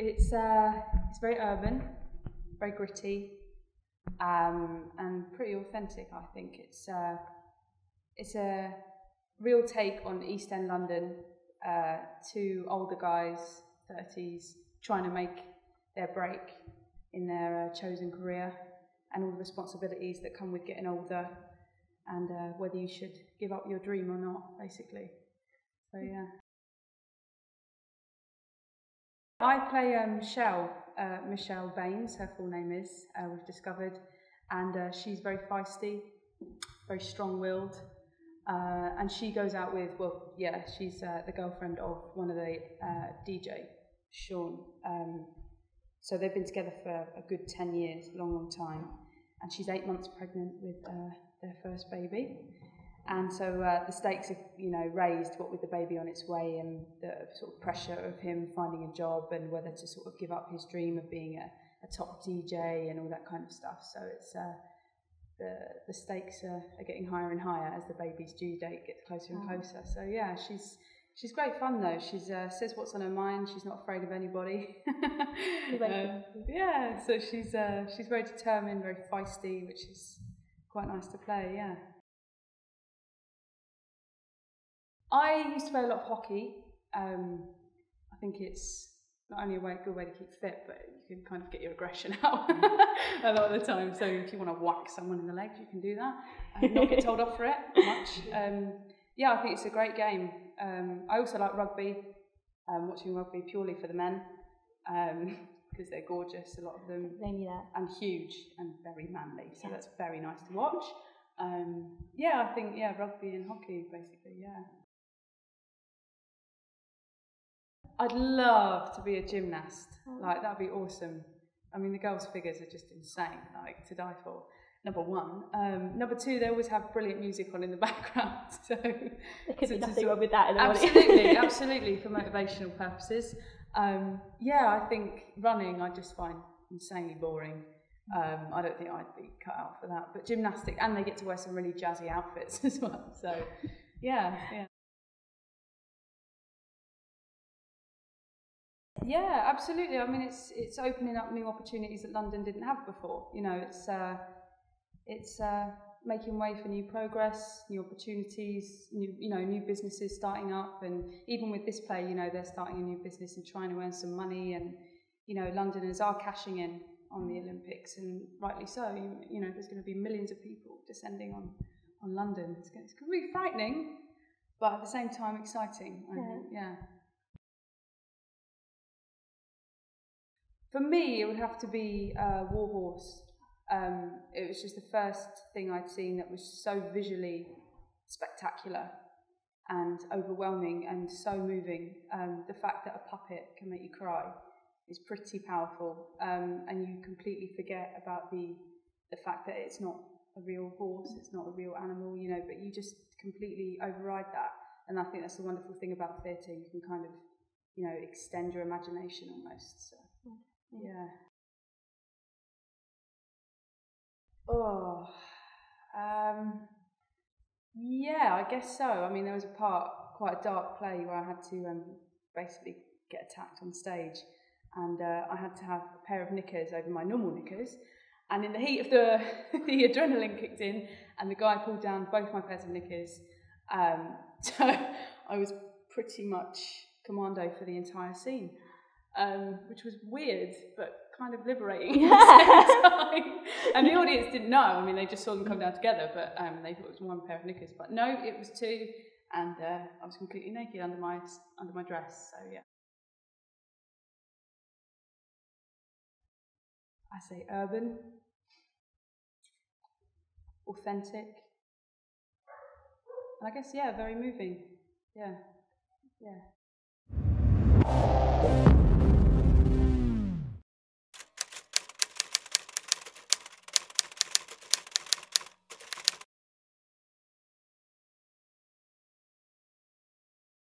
It's very urban, very gritty, and pretty authentic. I think it's a real take on East End London. Two older guys, 30s, trying to make their break in their chosen career, and all the responsibilities that come with getting older, and whether you should give up your dream or not, basically. So yeah. I play Michelle Baines, her full name is, we've discovered, and she's very feisty, very strong-willed, and she goes out with, she's the girlfriend of one of the DJ, Sean. So they've been together for a good 10 years, long time, and she's 8 months pregnant with their first baby. And so the stakes are, raised, what with the baby on its way, and the sort of pressure of him finding a job, and whether to sort of give up his dream of being a top DJ and all that kind of stuff. So it's the stakes are getting higher and higher as the baby's due date gets closer and closer. So yeah, she's great fun though. She says what's on her mind. She's not afraid of anybody. So she's very determined, very feisty, which is quite nice to play. Yeah. I used to play a lot of hockey. I think it's not only a good way to keep fit, but you can kind of get your aggression out a lot of the time. So if you want to whack someone in the legs, you can do that and not get told off for it much. I think it's a great game. I also like rugby, watching rugby purely for the men, because they're gorgeous, a lot of them, and huge and very manly. So that's very nice to watch. I think rugby and hockey basically. Yeah. I'd love to be a gymnast. Like, that'd be awesome. I mean, the girls' figures are just insane, like, to die for. Number one. Number two, they always have brilliant music on in the background. So there could be nothing wrong with that in the morning. Absolutely, for motivational purposes. I think running I just find insanely boring. I don't think I'd be cut out for that. But gymnastics, and they get to wear some really jazzy outfits as well. So, yeah. Yeah, absolutely. I mean, it's opening up new opportunities that London didn't have before. It's making way for new progress, new opportunities, new businesses starting up, and even with this play, they're starting a new business and trying to earn some money, and Londoners are cashing in on the Olympics, and rightly so. There's going to be millions of people descending on London. It's going to be frightening, but at the same time exciting. I think, yeah. For me, it would have to be War Horse. It was just the first thing I'd seen that was so visually spectacular and overwhelming and so moving. The fact that a puppet can make you cry is pretty powerful, and you completely forget about the fact that it's not a real horse, it's not a real animal, but you just completely override that. And I think that's the wonderful thing about theatre. You can kind of, extend your imagination almost. So. Yeah. I guess so. I mean, there was a part, quite a dark play, where I had to basically get attacked on stage, and I had to have a pair of knickers over my normal knickers, and in the heat of the adrenaline kicked in, and the guy pulled down both my pairs of knickers, so I was pretty much commando for the entire scene. Which was weird, but kind of liberating at the same time. And the audience didn't know. I mean, they just saw them come down together, but they thought it was one pair of knickers. But no, it was two, and I was completely naked under my dress. So yeah. I say urban, authentic, and I guess very moving. Yeah.